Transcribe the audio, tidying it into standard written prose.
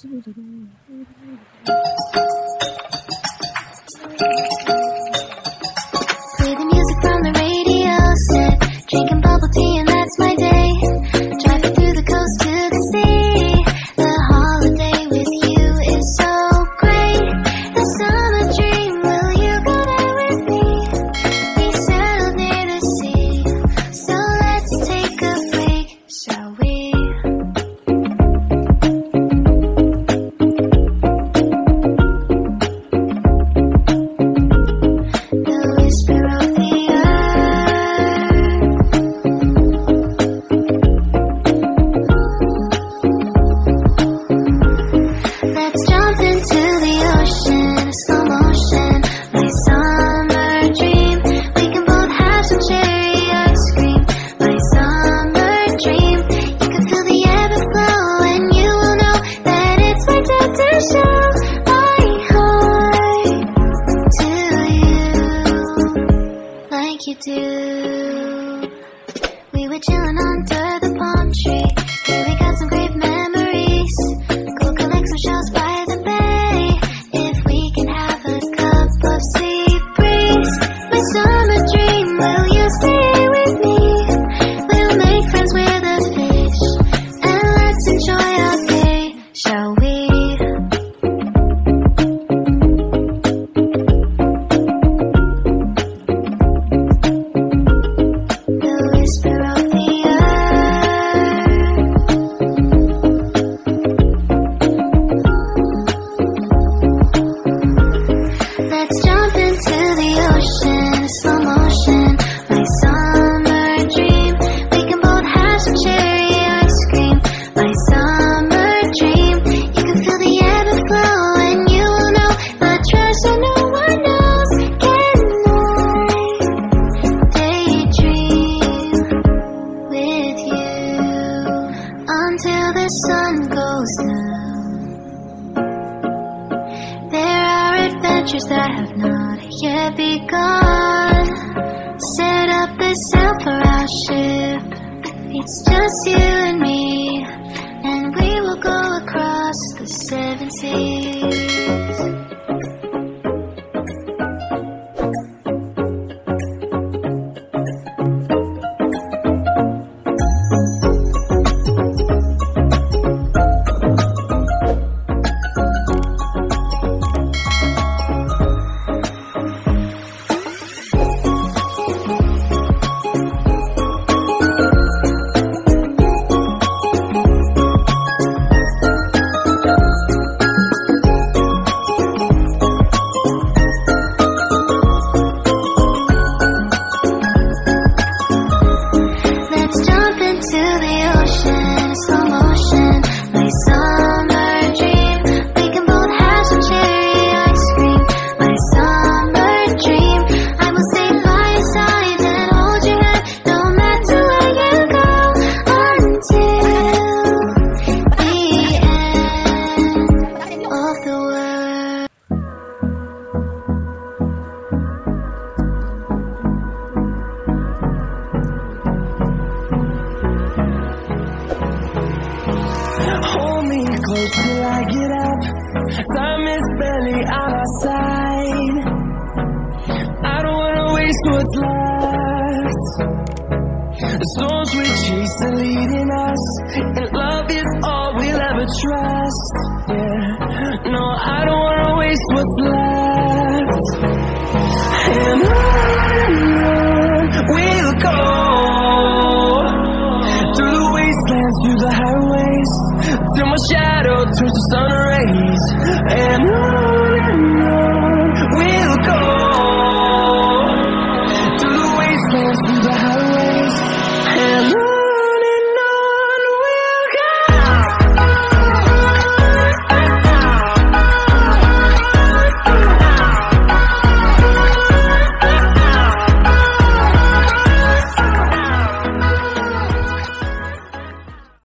music from the radio set, drinking bubble tea and that's my day. Driving through the coast to the sea. The holiday with you is so great. The summer dream, will you go there with me? We settled near the sea, so let's take a break, shall we? The whisper of the let's jump into the ocean, slow motion, my summer dream. We can both have some cherry ice cream, my summer dream. You can feel the ebb and flow, and you will know that it's my time to show my heart to you, like you do. We were chilling under the palm tree, yeah, we got some great memories. Go collect some shells by the bay, if we can have a cup of sweet breeze. My summer dream, will you stay with me? We'll make friends with the fish, and let's enjoy our day, shall we? The whisper of the let's jump into the ocean, slow motion, my summer dream. We can both have some cherry ice cream, my summer dream. You can feel the ebb and flow, and you will know the treasure no one knows. Can I daydream with you until the sun goes down? There are adventures that have not yet begun. Set up the sail for our ship. It's just you and me, and we will go across the 7 seas. Let's jump into the ocean, slow motion, my summer dream. We can both have some cherry ice cream, my summer dream. I will stay by your side and hold your hand, no matter where you go, until the end of the world. Hold me close till I get up. Time is barely on our side. I don't wanna waste what's left. The storms we chase are leading us, and love is all we'll ever trust. Yeah, no, I don't wanna waste what's left. And on we'll go, through the wastelands, through the highways, till my shadow